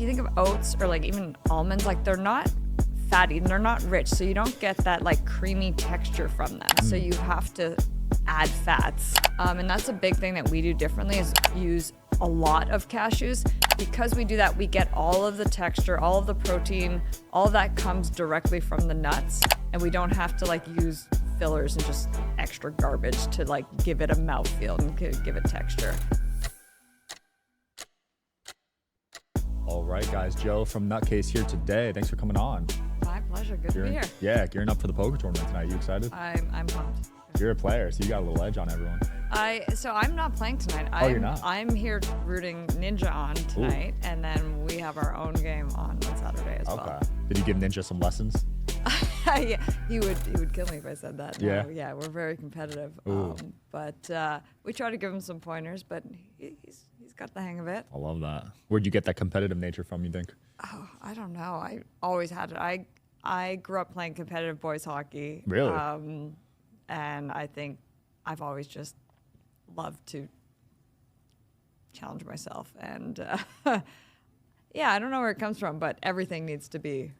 you think of oats or like even almonds, like they're not fatty and they're not rich, so you don't get that like creamy texture from them. So you have to add fats, and that's a big thing that we do differently is use a lot of cashews. Because we do that, we get all of the texture, all of the protein, all of that comes directly from the nuts, and we don't have to like use fillers and just extra garbage to like give it a mouthfeel and give it texture. All right, guys, Joe from Nutcase here today. Thanks for coming on. My pleasure. Good to be here. Yeah, gearing up for the poker tournament tonight. You excited? I'm pumped. You're a player, so you got a little edge on everyone. So I'm not playing tonight. You're not? I'm here rooting Ninja on tonight, and then we have our own game on Saturday as well. Okay. Did you give Ninja some lessons? Yeah, he would kill me if I said that. Yeah. No, yeah, we're very competitive. But we try to give him some pointers, but he's got the hang of it. I love that. Where'd you get that competitive nature from, you think? Oh, I don't know. I always had it. I grew up playing competitive boys hockey. Really? And I think I've always just loved to challenge myself. And yeah, I don't know where it comes from, but everything needs to be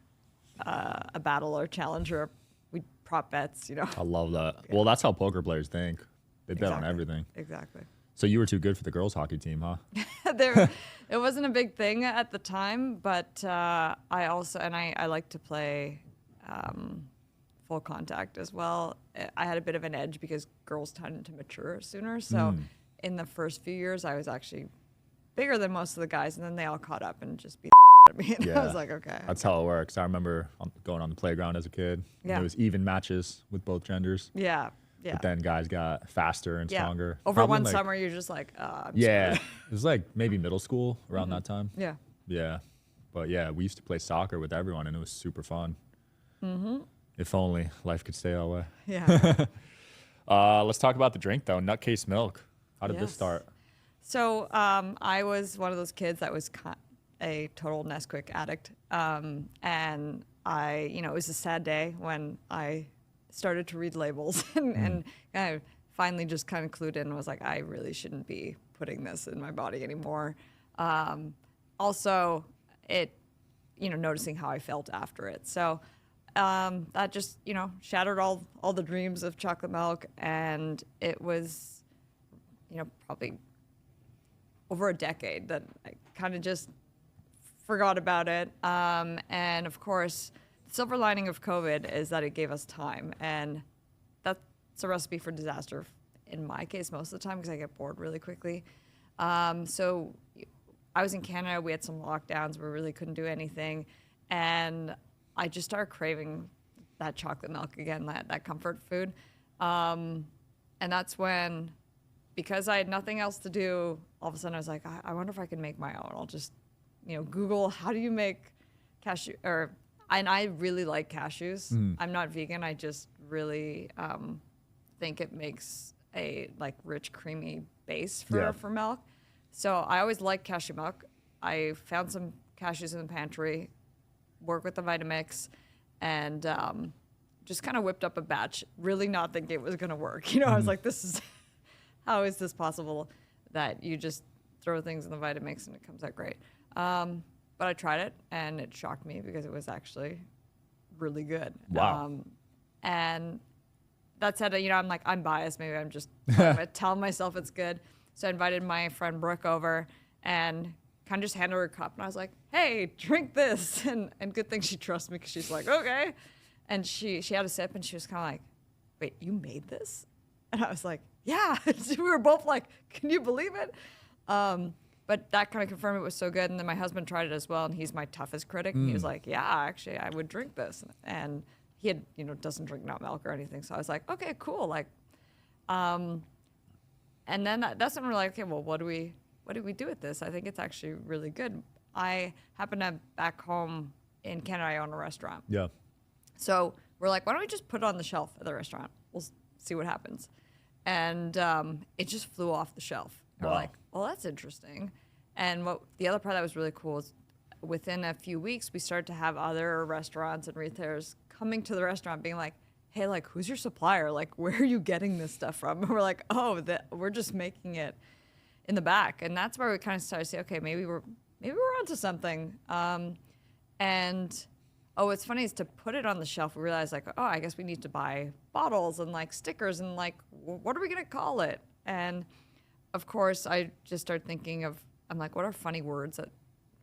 a battle or challenge, or we prop bets, you know. I love that. Yeah. Well, that's how poker players think. They bet on everything. Exactly. So you were too good for the girls' hockey team, huh? It wasn't a big thing at the time, but I also, and I like to play full contact as well. I had a bit of an edge because girls tend to mature sooner. So in the first few years, I was actually bigger than most of the guys, and then they all caught up and just beat at me. And I was like, okay. That's how it works. I remember going on the playground as a kid. Yeah. It was even matches with both genders. Yeah. Yeah. But then guys got faster and stronger. Over probably one summer, you're just like, it was like maybe middle school around that time. Yeah. Yeah. But yeah, we used to play soccer with everyone, and it was super fun. If only life could stay that way. Yeah. Let's talk about the drink, though. Nutcase milk. How did this start? So I was one of those kids that was a total Nesquik addict. And it was a sad day when I started to read labels and I finally just kind of clued in and was like, I really shouldn't be putting this in my body anymore. Also, noticing how I felt after it. So that just, shattered all the dreams of chocolate milk. And it was, probably over a decade that I kind of just forgot about it. And of course, the silver lining of COVID is that it gave us time. And that's a recipe for disaster in my case most of the time because I get bored really quickly. So I was in Canada. We had some lockdowns. We really couldn't do anything. And I just started craving that chocolate milk again, that comfort food. And that's when, because I had nothing else to do, all of a sudden I was like, I wonder if I can make my own. I'll just, Google how do you make cashew, and I really like cashews. I'm not vegan. I just really think it makes a rich, creamy base for milk. So I always liked cashew milk. I found some cashews in the pantry, worked with the Vitamix, and just kind of whipped up a batch, really not thinking it was going to work. I was like, how is this possible that you just throw things in the Vitamix and it comes out great? But I tried it, and it shocked me because it was actually really good. Wow. And that said, I'm biased. Maybe I'm just telling myself it's good. So I invited my friend Brooke over and kind of just handed her a cup. And I was like, hey, drink this. And good thing she trusts me because she's like, okay. And she had a sip, and she was kind of like, wait, you made this? And I was like, yeah. We were both like, can you believe it? But that kind of confirmed it was so good. And then my husband tried it as well, and he's my toughest critic. And he was like, yeah, actually, I would drink this. And he had, doesn't drink nut milk or anything. So I was like, okay, cool. And then that's when we're like, okay, well, what do we do with this? I think it's actually really good. I happen to back home in Canada, I own a restaurant. Yeah. So we're like, why don't we just put it on the shelf at the restaurant? We'll see what happens. And it just flew off the shelf. Wow. We're like, well, that's interesting. And the other part that was really cool is within a few weeks, we started to have other restaurants and retailers coming to the restaurant being like, hey, who's your supplier? Where are you getting this stuff from? And we're like, we're just making it in the back. And that's where we kind of started to say, okay, maybe maybe we're onto something. And oh, what's funny is to put it on the shelf, we realized like, oh, I guess we need to buy bottles and like stickers and like, what are we gonna call it? And of course, I just started thinking of, I'm like, what are funny words that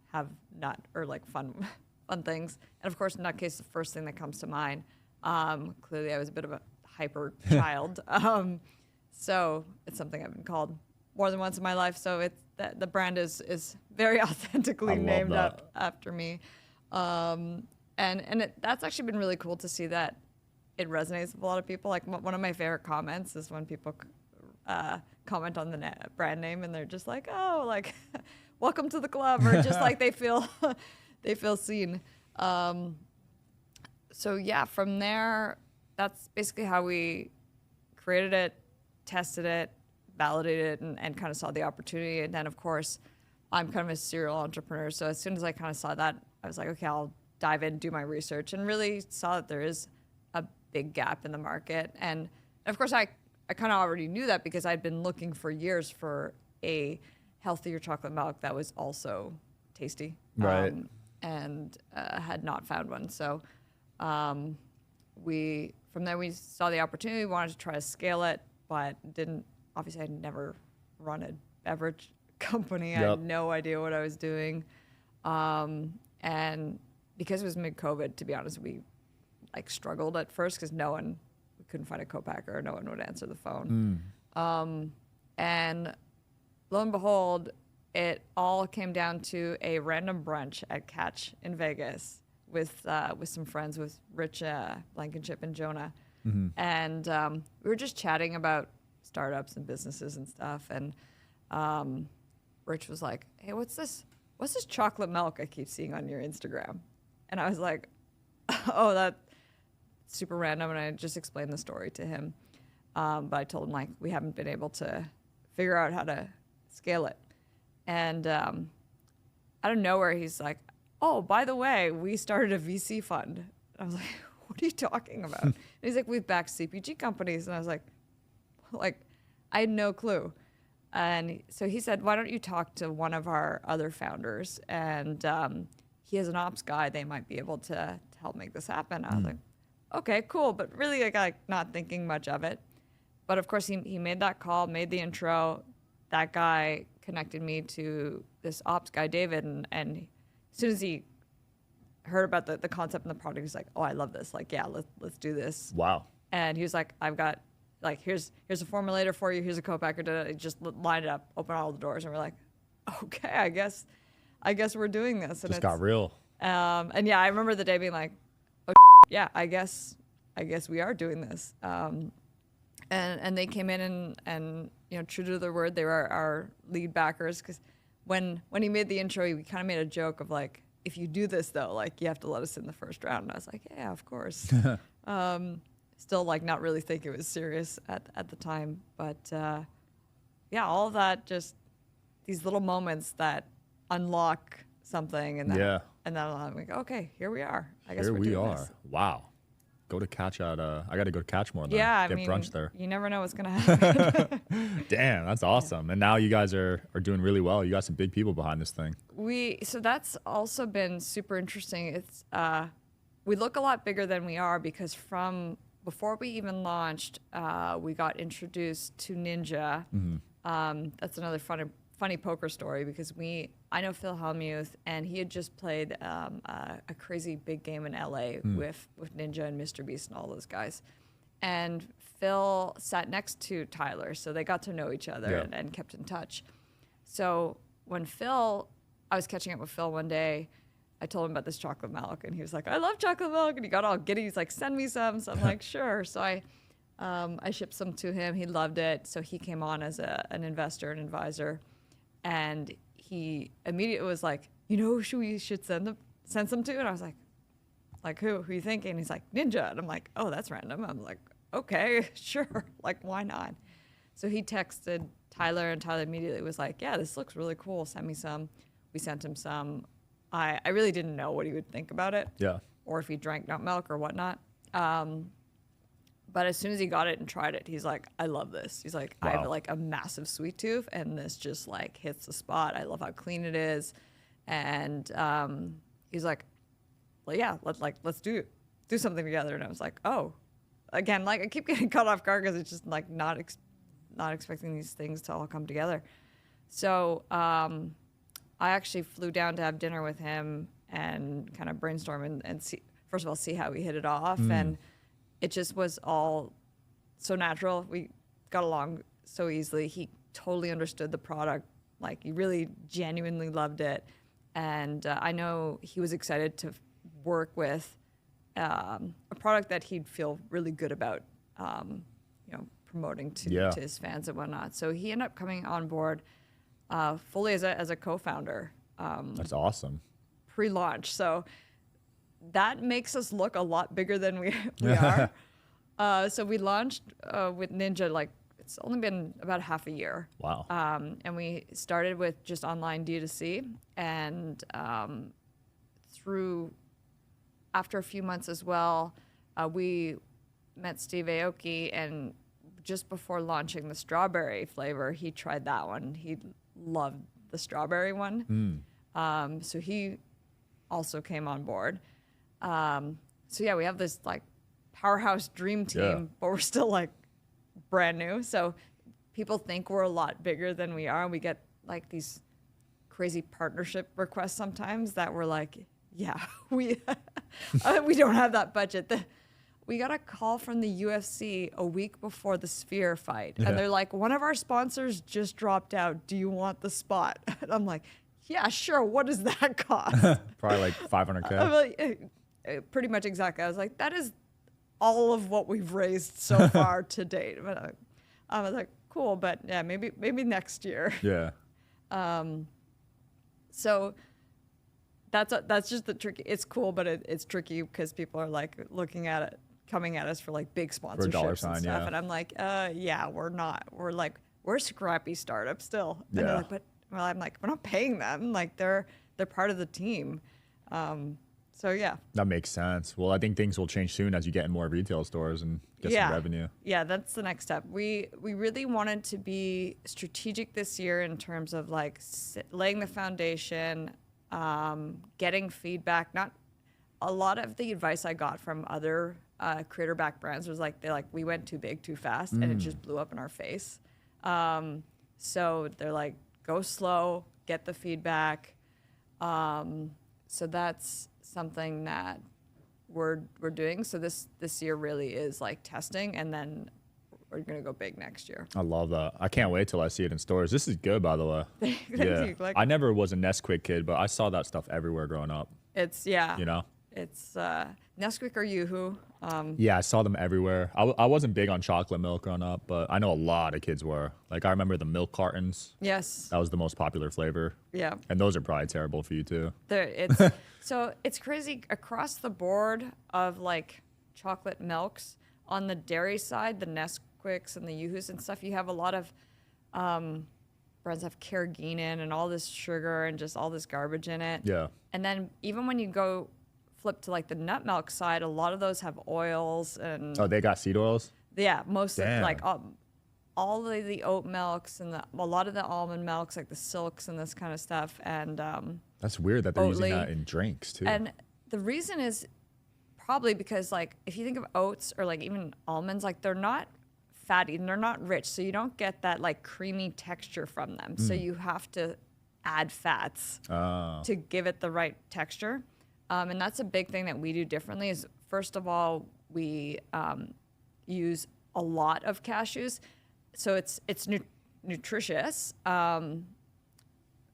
have nut or like fun things? And of course, Nutcase is the first thing that comes to mind. Clearly, I was a bit of a hyper child, so it's something I've been called more than once in my life. So it's the brand is very authentically named after me. And that's actually been really cool to see that it resonates with a lot of people. Like one of my favorite comments is when people comment on the brand name and they're just like, oh, like, welcome to the club, or just like they feel seen. So yeah, from there, that's basically how we created it, tested it, validated it, and kind of saw the opportunity. And then of course, I'm kind of a serial entrepreneur. So as soon as I kind of saw that, I was like, okay, I'll dive in, do my research, and really saw that there is a big gap in the market. And of course, I kind of already knew that because I'd been looking for years for a healthier chocolate milk that was also tasty. Right. And had not found one. So from there we saw the opportunity, wanted to try to scale it, but didn't. Obviously, I'd never run a beverage company. I had no idea what I was doing. And because it was mid-COVID, to be honest, we like struggled at first because we couldn't find a co-packer, no one would answer the phone. And lo and behold, it all came down to a random brunch at Catch in Vegas with some friends, with Rich Blankenship and Jonah. And we were just chatting about startups and businesses and stuff. And Rich was like, hey, what's this chocolate milk I keep seeing on your Instagram? And I was like, oh, that's super random. And I just explained the story to him. But I told him, like, we haven't been able to figure out how to scale it. And out of nowhere, he's like, oh, by the way, we started a VC fund. I was like, what are you talking about? And he's like, we've backed CPG companies. And I was like, I had no clue. And so he said, why don't you talk to one of our other founders? And he has an ops guy. They might be able to help make this happen. I was like, okay, cool. But really, like not thinking much of it. But of course, he made that call, made the intro. That guy connected me to this ops guy, David. And as soon as he heard about the concept and the product, he's like, oh, I love this. Like, yeah, let's do this. Wow. And he was like, I've got, like, here's a formulator for you. Here's a co-packer. Just line it up, open all the doors. And we're like, okay, I guess we're doing this. And just got real. And yeah, I remember the day being like, oh, yeah, I guess we are doing this. And they came in and true to their word, they were our lead backers. Because when he made the intro, he kind of made a joke of like, if you do this though, like you have to let us in the first round. And I was like, yeah, of course. Still like not really think it was serious at the time, but yeah, all of that, just these little moments that unlock something, and then I'm like, okay, here we are. I guess we're doing this. Wow. Go to Catch at I got to go to Catch more. Yeah, get brunch there. You never know what's gonna happen. Damn, that's awesome. And now you guys are doing really well. You got some big people behind this thing. So that's also been super interesting. It's we look a lot bigger than we are because from before we even launched, we got introduced to Ninja. That's another funny poker story because I know Phil Hellmuth, and he had just played a crazy big game in LA with Ninja and Mr. Beast and all those guys. And Phil sat next to Tyler, so they got to know each other and kept in touch. So when I was catching up with Phil one day, I told him about this chocolate milk, and he was like, I love chocolate milk, and he got all giddy. He's like, send me some. So I'm like, sure. So I shipped some to him. He loved it. So he came on as an investor and advisor, and he immediately was like, who we should send some to? And I was like, who are you thinking? He's like, Ninja. And I'm like, oh, that's random. I'm like, okay, sure. Like, why not? So he texted Tyler, and Tyler immediately was like, yeah, this looks really cool. Send me some. We sent him some. I really didn't know what he would think about it. Yeah. Or if he drank nut milk or whatnot. But as soon as he got it and tried it, he's like, I love this. He's like, wow. I have like a massive sweet tooth, and this just like hits the spot. I love how clean it is. And he's like, well, yeah, let's do something together. And I was like, oh, again, like I keep getting caught off guard because it's just like not expecting these things to all come together. So I actually flew down to have dinner with him and kind of brainstorm and see, first of all, see how we hit it off. And it just was all so natural. We got along so easily. He totally understood the product. Like he really genuinely loved it. And I know he was excited to work with a product that he'd feel really good about, promoting to his fans and whatnot. So he ended up coming on board fully as a co-founder. That's awesome. Pre-launch. So that makes us look a lot bigger than we are. So we launched with Ninja, like it's only been about half a year. Wow. And we started with just online D2C, and after a few months as well, we met Steve Aoki, and just before launching the strawberry flavor, he tried that one. He loved the strawberry one. So he also came on board. So yeah, we have this like powerhouse dream team, but we're still like brand new. So people think we're a lot bigger than we are. We get like these crazy partnership requests sometimes that we're like, yeah, we don't have that budget. We got a call from the UFC a week before the Sphere fight. And they're like, one of our sponsors just dropped out. Do you want the spot? And I'm like, yeah, sure. What does that cost? Probably like $500K. I'm like, pretty much exactly. I was like, that is all of what we've raised so far to date. But I was like, cool, but yeah, maybe next year. Yeah. So that's just the tricky. It's cool, but it's tricky because people are like looking at it, coming at us for like big sponsorships and stuff. And I'm like, yeah, we're not. We're like, we're a scrappy startup still. And they're like, well, I'm like, we're not paying them. Like they're part of the team. So yeah. That makes sense. Well, I think things will change soon as you get in more retail stores and get some revenue. Yeah, that's the next step. We really wanted to be strategic this year in terms of like laying the foundation, getting feedback. Not a lot of the advice I got from other creator-backed brands was like, we went too big too fast and it just blew up in our face. So they're like, go slow, get the feedback. So that's something that we're doing. So this year really is like testing, and then we're gonna go big next year. I love that. I can't wait till I see it in stores. This is good, by the way. Thank you. Like, I never was a Nesquik kid, but I saw that stuff everywhere growing up. It's It's Nesquik or Yoo-Hoo. Yeah, I saw them everywhere. I wasn't big on chocolate milk growing up, but I know a lot of kids were. Like, I remember the milk cartons. Yes. That was the most popular flavor. Yeah. And those are probably terrible for you, too. So it's crazy across the board of, like, chocolate milks. On the dairy side, the Nesquiks and the Yoo-Hoos and stuff, you have a lot of brands have carrageenan and all this sugar and just all this garbage in it. Yeah. And then even when you go flip to like the nut milk side, a lot of those have oils and they got seed oils. Yeah, most of like all of the oat milks and a lot of the almond milks, like the silks and this kind of stuff. And that's weird that they're using that in drinks too. And the reason is probably because like if you think of oats or like even almonds, like they're not fatty and they're not rich, so you don't get that like creamy texture from them. So you have to add fats to give it the right texture. And that's a big thing that we do differently is, first of all, we use a lot of cashews. So it's nutritious and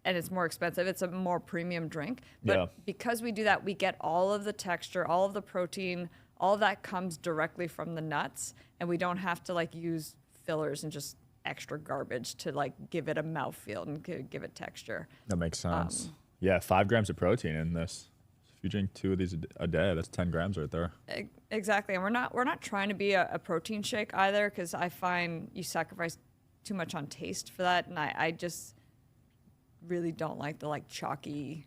it's more expensive. It's a more premium drink. But because we do that, we get all of the texture, all of the protein, all of that comes directly from the nuts. And we don't have to like use fillers and just extra garbage to like give it a mouthfeel and give it texture. That makes sense. 5 grams of protein in this. You drink 2 of these a day, that's 10 grams right there. Exactly. And we're not trying to be a protein shake either, because I find you sacrifice too much on taste for that, and I just really don't like the like chalky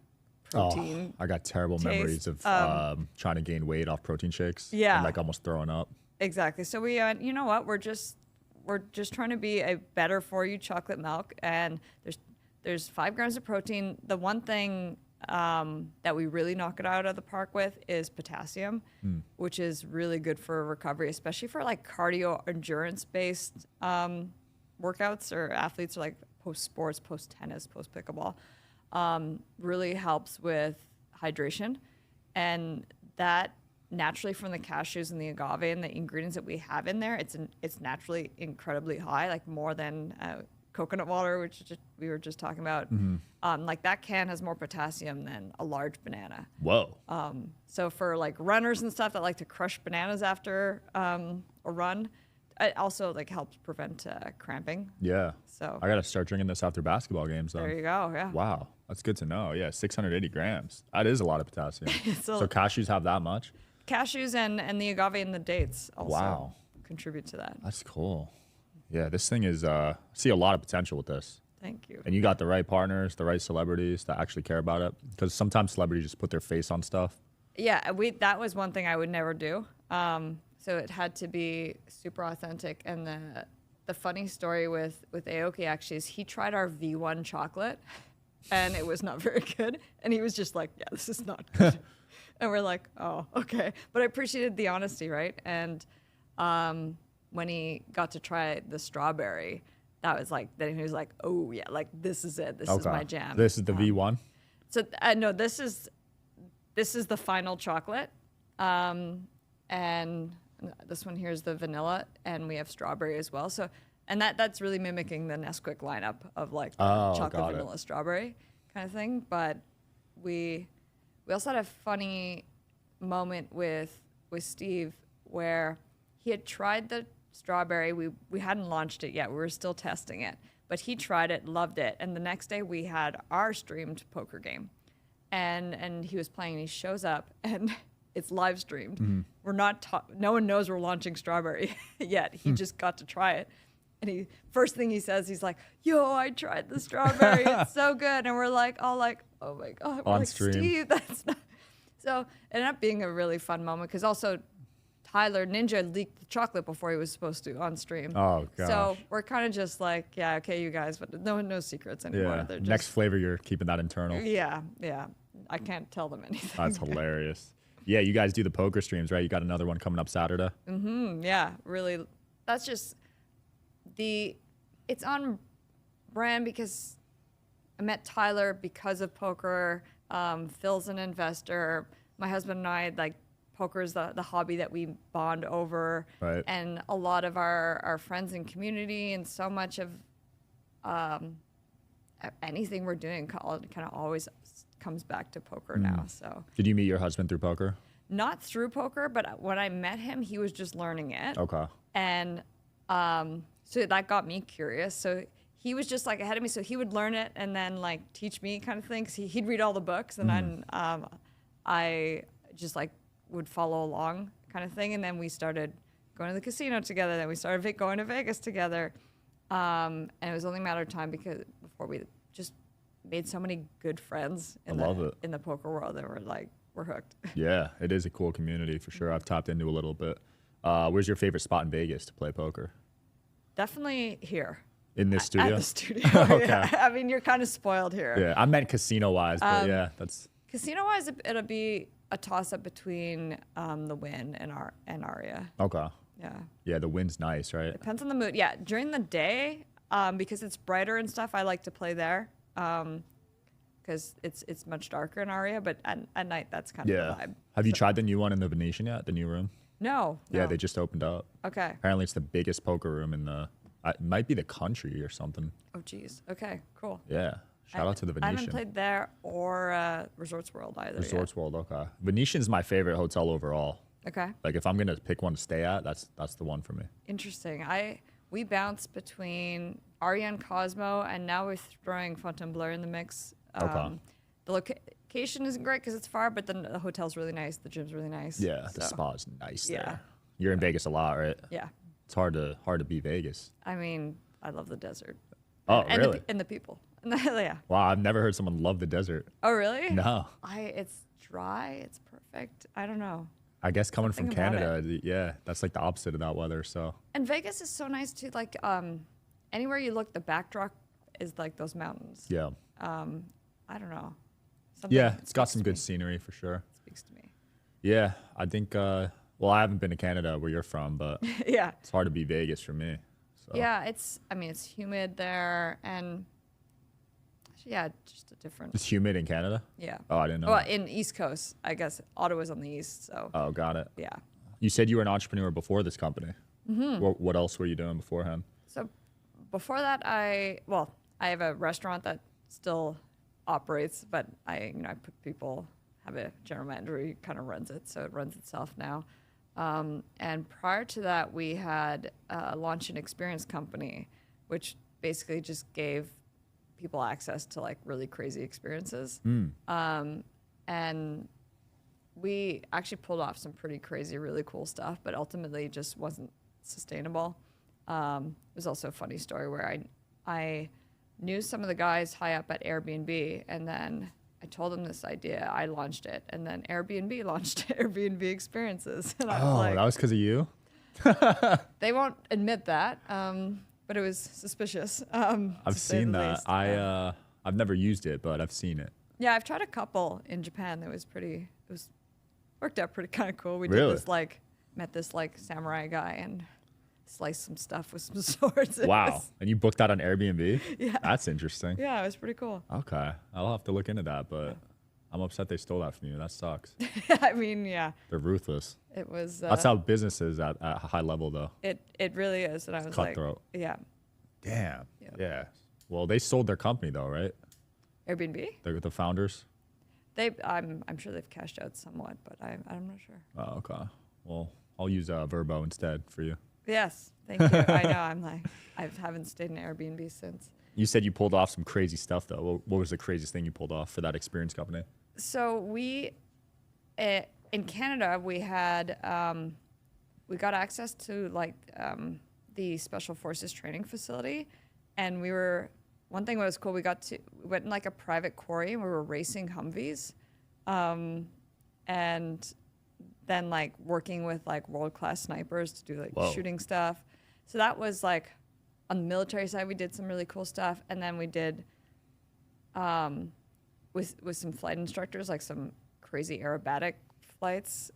protein. I got terrible taste. Memories of trying to gain weight off protein shakes. Yeah. And like almost throwing up. Exactly. So we you know what, we're just trying to be a better for you chocolate milk, and there's 5 grams of protein. The one thing that we really knock it out of the park with is potassium, which is really good for recovery, especially for like cardio endurance based workouts or athletes, or like post sports, post tennis, post pickleball. Really helps with hydration, and that naturally from the cashews and the agave and the ingredients that we have in there, it's naturally incredibly high, like more than coconut water, which we were just talking about. Like that can has more potassium than a large banana. Whoa. So for like runners and stuff that like to crush bananas after a run, it also like helps prevent cramping. Yeah. So I got to start drinking this after basketball games, though. there you go. Yeah. Wow. That's good to know. Yeah, 680 grams. That is a lot of potassium. So So cashews have that much? cashews and the agave and the dates also Wow. contribute to that. That's cool. Yeah, this thing is, I see a lot of potential with this. Thank you. And you got the right partners, the right celebrities that actually care about it. Because sometimes celebrities just put their face on stuff. Yeah, that was one thing I would never do. So it had to be super authentic. And the funny story with Aoki actually is he tried our V1 chocolate, and it was not very good. And he was just like, "Yeah, this is not good." And we're like, "Oh, okay." But I appreciated the honesty, right? And when he got to try the strawberry, that was like, then he was like, "Oh yeah, like this is it. This is my jam." This is the V1? So no, this is the final chocolate, and this one here is the vanilla, and we have strawberry as well. So, and that's really mimicking the Nesquik lineup of like chocolate, got it. vanilla, strawberry kind of thing. But we also had a funny moment with Steve where he had tried the strawberry. We hadn't launched it yet. We were still testing it, but he tried it, loved it, and the next day we had our streamed poker game. And he was playing, and he shows up, and it's live streamed. We're not, no one knows we're launching strawberry yet. He just got to try it. And first thing he says, he's like, "Yo, I tried the strawberry. It's so good." And we're like, all like, "Oh my God." We're On like, stream. "Steve, that's not." So it ended up being a really fun moment, because also Tyler Ninja leaked the chocolate before he was supposed to on stream. Oh, gosh. So we're kind of just like, "Yeah, okay, you guys," but no secrets anymore. Yeah. They're just, Next flavor, you're keeping that internal. yeah. I can't tell them anything. That's hilarious. Yeah, you guys do the poker streams, right? You got another one coming up Saturday. Yeah, really. That's just it's on brand because I met Tyler because of poker. Phil's an investor. My husband and I, like, poker is the hobby that we bond over. Right. And a lot of our friends and community, and so much of anything we're doing kind of always comes back to poker now. So Did you meet your husband through poker? not through poker, but when I met him, he was just learning it. Okay. And so that got me curious. So he was just like ahead of me. So he would learn it and then like teach me kind of things. He'd read all the books, and then I just like would follow along kind of thing. And then we started going to the casino together. Then we started going to Vegas together. And it was only a matter of time before we just made so many good friends in the poker world that we're hooked. Yeah, it is a cool community for sure. I've tapped into a little bit. Where's your favorite spot in Vegas to play poker? Definitely here. In this studio? At the studio. Okay. Yeah. I mean, you're kind of spoiled here. Yeah, I meant casino-wise, but yeah, that's... Casino-wise, it'll be a toss-up between the Wynn and Aria. Okay. Yeah. Yeah, the wind's nice, right? Depends on the mood. Yeah, during the day, because it's brighter and stuff, I like to play there because it's much darker in Aria. But at night, that's kind of the vibe. Have you tried the new one in the Venetian yet? The new room? No. Yeah, they just opened up. Okay. Apparently, it's the biggest poker room in the... it might be the country or something. Oh, geez. Okay, cool. Yeah. Shout out to the Venetian. I haven't played there or Resorts World either. Resorts World, okay. Venetian's my favorite hotel overall. Okay. Like, if I'm going to pick one to stay at, that's the one for me. Interesting. We bounce between Aria and Cosmo, and now we're throwing Fontainebleau in the mix. Okay. The location isn't great because it's far, but the hotel's really nice. The gym's really nice. Yeah, the spa's nice Yeah. there. You're in Vegas a lot, right? Yeah. It's hard to beat Vegas. I mean, I love the desert. Oh, and really? And the people. Yeah. Wow, I've never heard someone love the desert. Oh, really? No. It's dry. It's perfect. I don't know. I guess coming from Something about Canada, yeah, that's like the opposite of that weather. So. And Vegas is so nice too. Like anywhere you look, the backdrop is like those mountains. Yeah. I don't know. Yeah, that it's got speaks some to good me. scenery for sure. Speaks to me. Yeah, I think. Well, I haven't been to Canada where you're from, but Yeah. it's hard to beat Vegas for me. So. Yeah, I mean, it's humid there, and yeah, just a different. It's humid in Canada. Yeah. Oh, I didn't know. Well, that. in East Coast, I guess Ottawa's on the east, so Oh, got it. yeah. You said you were an entrepreneur before this company. Mm-hmm. What else were you doing beforehand? So before that, I have a restaurant that still operates, but I put people, have a general manager who kind of runs it, so it runs itself now. And prior to that, we had launched an experience company, which basically just gave people access to like really crazy experiences. And we actually pulled off some pretty crazy, really cool stuff, but ultimately it just wasn't sustainable. It was also a funny story where I knew some of the guys high up at Airbnb, and then I told them this idea. I launched it, and then Airbnb launched Airbnb Experiences. And I was like, that was because of you? they won't admit that, but it was suspicious. I've seen that. I've never used it, but I've seen it. Yeah, I've tried a couple in Japan. It was worked out pretty kind of cool. We Really? did this met this samurai guy and sliced some stuff with some swords. Wow. And you booked that on Airbnb? Yeah. That's interesting. Yeah, it was pretty cool. Okay. I'll have to look into that, but I'm upset they stole that from you. That sucks. I mean, yeah, They're ruthless. it was. That's how business is at a high level, though. It really is, and I was Cutthroat. like, yeah, Damn. Yep. Yeah. Well, they sold their company, though, right? Airbnb. The founders? I'm sure they've cashed out somewhat, but I'm not sure. Oh, okay. Well, I'll use Verbo instead for you. Yes, thank you. I know. I haven't stayed in Airbnb since. You said you pulled off some crazy stuff, though. What was the craziest thing you pulled off for that experience company? So in Canada, we had we got access to the Special Forces training facility, and one thing that was cool. We went in a private quarry, and we were racing Humvees, and then working with world-class snipers to do Whoa. shooting stuff. So that was on the military side, we did some really cool stuff, and then we did with some flight instructors, some crazy aerobatic flights.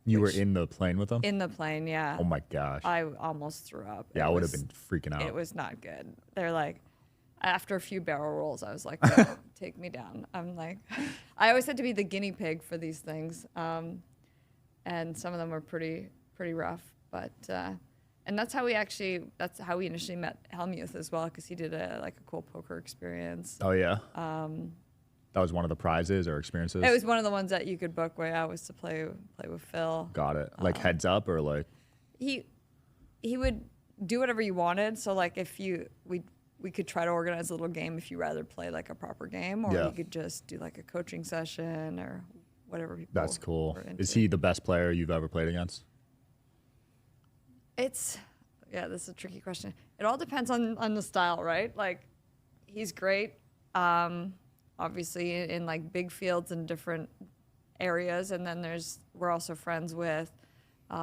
You were in the plane with them? In the plane, yeah. Oh my gosh. I almost threw up. Yeah, I would have been freaking out. It was not good. They're after a few barrel rolls, I was like, no, take me down. I'm like, I always had to be the guinea pig for these things. And some of them were pretty rough, but, and that's how we initially met Hellmuth as well, because he did a cool poker experience. Oh, yeah? That was one of the prizes or experiences? It was one of the ones that you could book where I was to play with Phil. Got it. Heads up or He would do whatever you wanted. So if we could try to organize a little game if you rather play a proper game, or we could just do a coaching session or whatever people That's cool. were into. Is he the best player you've ever played against? This is a tricky question. It all depends on the style, right? He's great, obviously in big fields and different areas, and then we're also friends with, the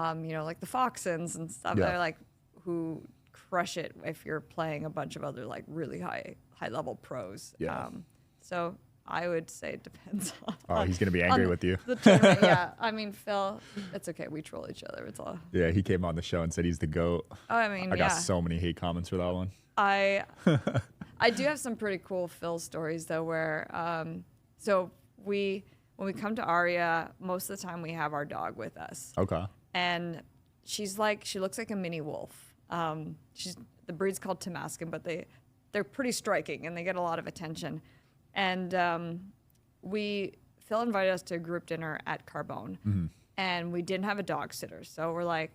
Foxons and stuff. Yeah. They're who crush it if you're playing a bunch of other really high level pros. Yeah. So I would say it depends on. Oh, he's going to be angry with you. The tournament, yeah. I mean, Phil, it's okay. We troll each other. It's all. Yeah, he came on the show and said he's the GOAT. Oh, I mean, I got so many hate comments for that one. I do have some pretty cool Phil stories though, where so when we come to Aria, most of the time we have our dog with us. Okay. And she looks like a mini wolf. The breed's called Tamascan, but they're pretty striking and they get a lot of attention. And Phil invited us to a group dinner at Carbone, and we didn't have a dog sitter, so we're like,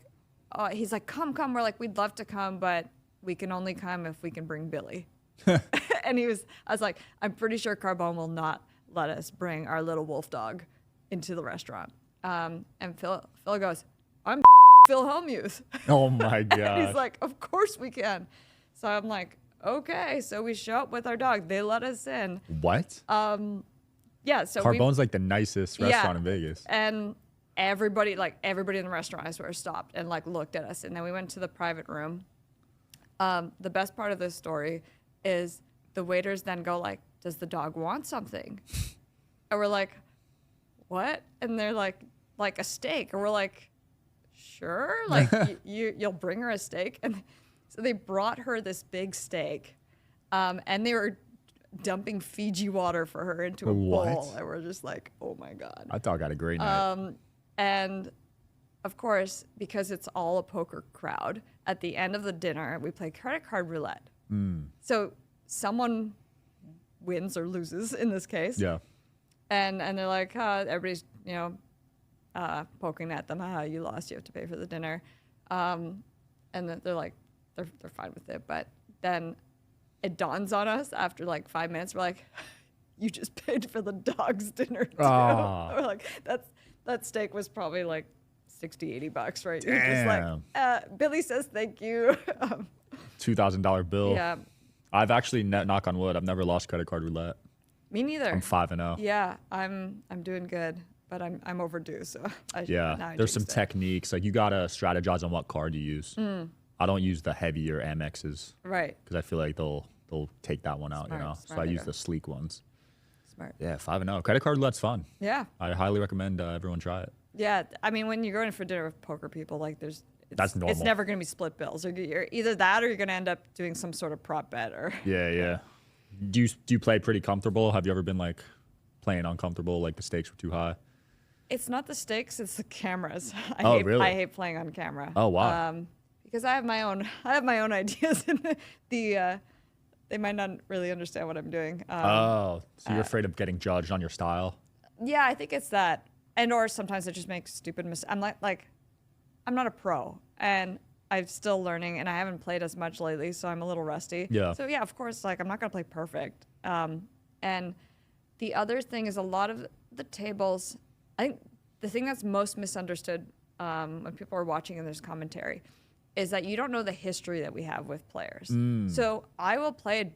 oh, he's like, come. We're like, we'd love to come, but we can only come if we can bring Billy. And I was like, I'm pretty sure Carbone will not let us bring our little wolf dog into the restaurant. And Phil goes, I'm Phil Hellmuth. Oh my god. He's like, of course we can. So I'm like, okay. So we show up with our dog. They let us in. What? Yeah. So Carbone's the nicest restaurant in Vegas. And everybody in the restaurant, I swear, stopped and looked at us. And then we went to the private room. The best part of this story is the waiters then go does the dog want something? And we're like, what? And they're like a steak. And we're like, sure. Like, you'll bring her a steak. And so they brought her this big steak. And they were dumping Fiji water for her into a bowl. And we're just like, oh my God. I thought I got a great night. And of course, because it's all a poker crowd, at the end of the dinner, we play credit card roulette. So someone wins or loses in this case. Yeah. And they're like, everybody's, poking at them. You lost. You have to pay for the dinner. And then they're like, they're fine with it. But then it dawns on us after like 5 minutes. We're like, you just paid for the dog's dinner too. We're like, that steak was probably like $60, $80, right? Damn. You're just like, Billy says thank you. $2,000 bill. Yeah. I've actually, knock on wood, I've never lost credit card roulette. Me neither. I'm 5-0. Yeah, I'm doing good, but I'm overdue. So there's some techniques. Like you gotta strategize on what card you use. I don't use the heavier Amexes. Right. Because I feel like they'll take that one out. Smart So I use the sleek ones. Smart. Yeah, 5-0. Credit card roulette's fun. Yeah. I highly recommend everyone try it. Yeah, I mean, when you're going for dinner with poker people, like that's normal. It's never going to be split bills. Or you're either that, or you're going to end up doing some sort of prop bet. Or yeah. Do you play pretty comfortable? Have you ever been like playing uncomfortable, like the stakes were too high? It's not the stakes; it's the cameras. Really? I hate playing on camera. Oh wow. Because I have my own ideas, and they might not really understand what I'm doing. So you're afraid of getting judged on your style? Yeah, I think it's that. And or sometimes I just make stupid mistakes. I'm like, I'm not a pro, and I'm still learning, and I haven't played as much lately, so I'm a little rusty. Yeah. So yeah, of course, like I'm not gonna play perfect. And the other thing is a lot of the tables. I think the thing that's most misunderstood when people are watching and there's commentary is that you don't know the history that we have with players. So I will play a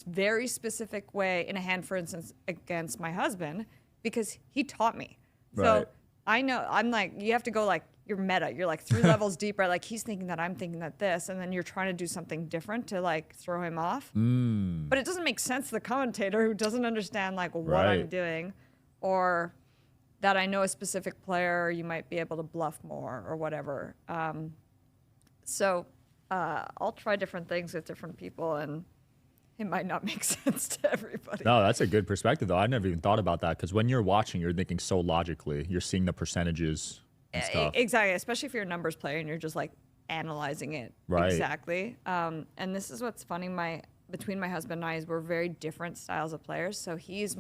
very specific way in a hand, for instance, against my husband because he taught me. Right. So I know, I'm like, you have to go like, you're meta. You're like 3 levels deeper. Like he's thinking that I'm thinking that this, and then you're trying to do something different to like throw him off. But it doesn't make sense to the commentator who doesn't understand like what I'm doing, or that I know a specific player, you might be able to bluff more or whatever. So I'll try different things with different people, and it might not make sense to everybody. No, that's a good perspective, though. I never even thought about that because when you're watching, you're thinking so logically. You're seeing the percentages and stuff. Exactly, especially if you're a numbers player and you're just like analyzing it. Right. Exactly. And this is what's funny. Between my husband and I is we're very different styles of players. So he's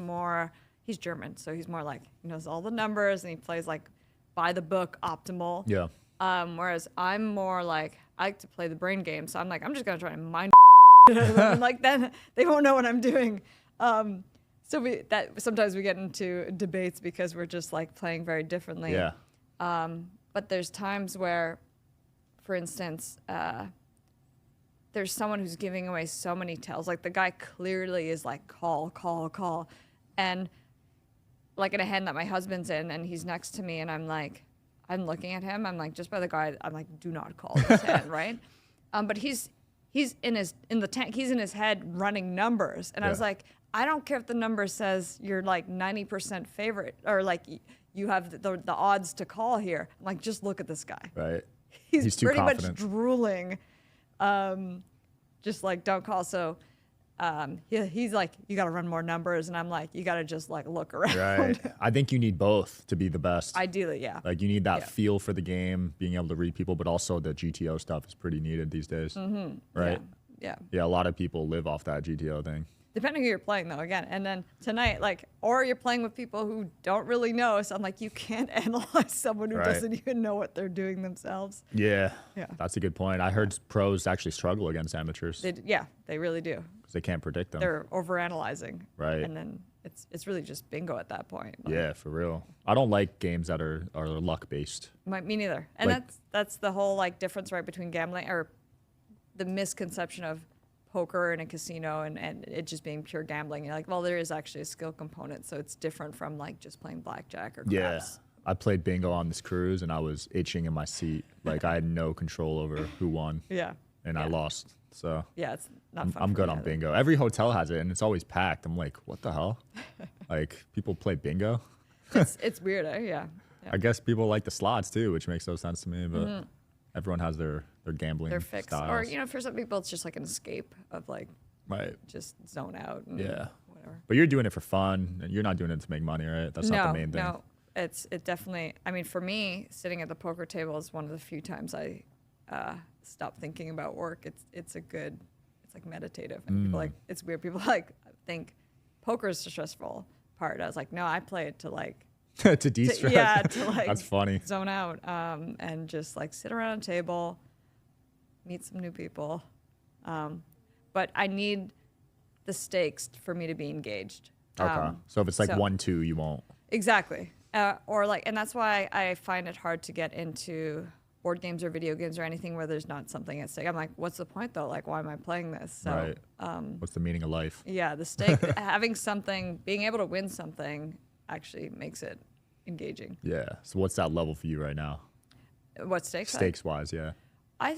German, so he's more like he knows all the numbers and he plays like by the book, optimal. Yeah. Whereas I'm more like I like to play the brain game. So I'm like I'm just gonna try and mind. And like then they won't know what I'm doing. So sometimes we get into debates because we're just like playing very differently. Yeah. But there's times where, for instance, there's someone who's giving away so many tells. Like the guy clearly is like call, and like in a hand that my husband's in, and he's next to me, and I'm looking at him. I'm like just by the guy. I'm like, do not call this hand, right? But he's in the tank. He's in his head running numbers, and I was like, I don't care if the number says you're like 90% favorite or like you have the odds to call here. I'm like, just look at this guy. Right. He's too pretty confident. much drooling. Just like don't call. So he's like, you got to run more numbers, and I'm like, you got to just like look around. Right. I think you need both to be the best. Ideally, yeah. Like you need that feel for the game, being able to read people, but also the GTO stuff is pretty needed these days. Right. Yeah. Yeah. A lot of people live off that GTO thing. Depending who you're playing, though, again. And then tonight, like, or you're playing with people who don't really know. So I'm like, you can't analyze someone who doesn't even know what they're doing themselves. Yeah. Yeah. That's a good point. I heard pros actually struggle against amateurs. They really do. Because they can't predict them. They're overanalyzing. Right. And then it's really just bingo at that point. Like, yeah, for real. I don't like games that are luck based. Me neither. And Like- that's the whole like difference, right, between gambling or the misconception of poker in a casino and it just being pure gambling. You're like, well, there is actually a skill component, so it's different from like just playing blackjack or craps. I played bingo on this cruise and I was itching in my seat. Like I had no control over who won. Yeah. and I lost. So yeah, it's not fun. I'm for good me on either. bingo. Every hotel has it, and it's always packed. I'm like, what the hell? Like, people play bingo? It's weird, eh? Yeah. I guess people like the slots too, which makes no sense to me, but everyone has their gambling They're fixed. styles. Or, you know, for some people, it's just like an escape of like Right. just zone out. And Yeah. whatever. But you're doing it for fun, and you're not doing it to make money, right? That's not the main thing. No, it definitely. I mean, for me, sitting at the poker table is one of the few times I stop thinking about work. It's like meditative. And people like it's weird. People like think poker is the stressful part. I was like, no, I play it to like to de-stress. to like That's funny. zone out and just like sit around a table, meet some new people. But I need the stakes for me to be engaged. Okay. So if it's like so- 1-2, you won't. Exactly. Or like, and that's why I find it hard to get into board games or video games or anything where there's not something at stake. I'm like, what's the point though? Like, why am I playing this? So, Right. What's the meaning of life? yeah, the stake, having something, being able to win something actually makes it engaging. Yeah. So what's that level for you right now? What stakes? Stakes wise, yeah. I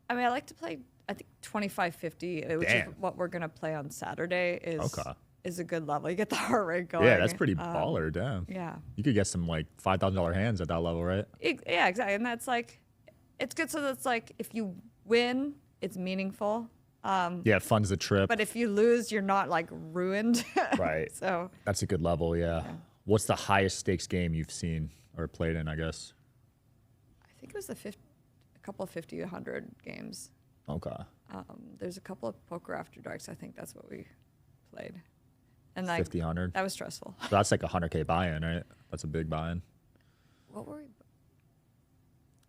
like to play, I think 25-50, which Damn. is what we're going to play on Saturday Okay. is a good level. You get the heart rate going. Yeah, that's pretty baller, damn. Yeah. You could get some like $5,000 hands at that level, right? Yeah, exactly. And that's like, it's good so that's like, if you win, it's meaningful. Yeah, it funds the trip. But if you lose, you're not like ruined. Right. So That's a good level, yeah. What's the highest stakes game you've seen or played in, I guess? I think it was a couple of 50, 100 games. Okay. There's a couple of poker after darks. I think that's what we played. And like 50, 100. that was stressful. So that's like a 100K buy-in, right? That's a big buy-in. What were we?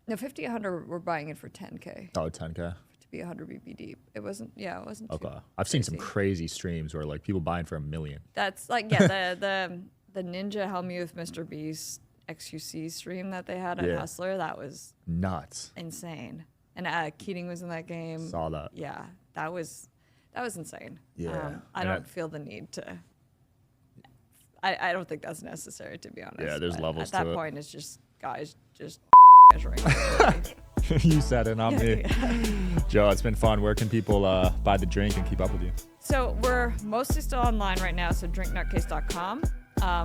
No, 50, 100. We're buying it for 10K Oh, 10K. to be 100 BB deep. It wasn't. Yeah, it wasn't. Okay. Too I've seen some crazy. crazy streams where like people buying for $1 million. That's like the Ninja Hellmuth Mr. Beast XQC stream that they had at Yeah. Hustler. That was Nuts. insane. And Keating was in that game. Saw that. Yeah, that was insane. Yeah. I And don't feel the need to. I don't think that's necessary, to be honest. Yeah, there's but levels at to that it. point, it's just guys just measuring. You said it, not me. Joe, it's been fun. Where can people buy the drink and keep up with you? So we're mostly still online right now. So drinknutcase.com.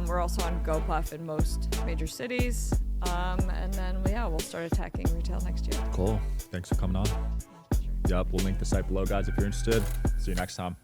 We're also on GoPuff in most major cities. And then we'll start attacking retail next year. Cool. Thanks for coming on. Yep, we'll link the site below, guys, if you're interested. See you next time.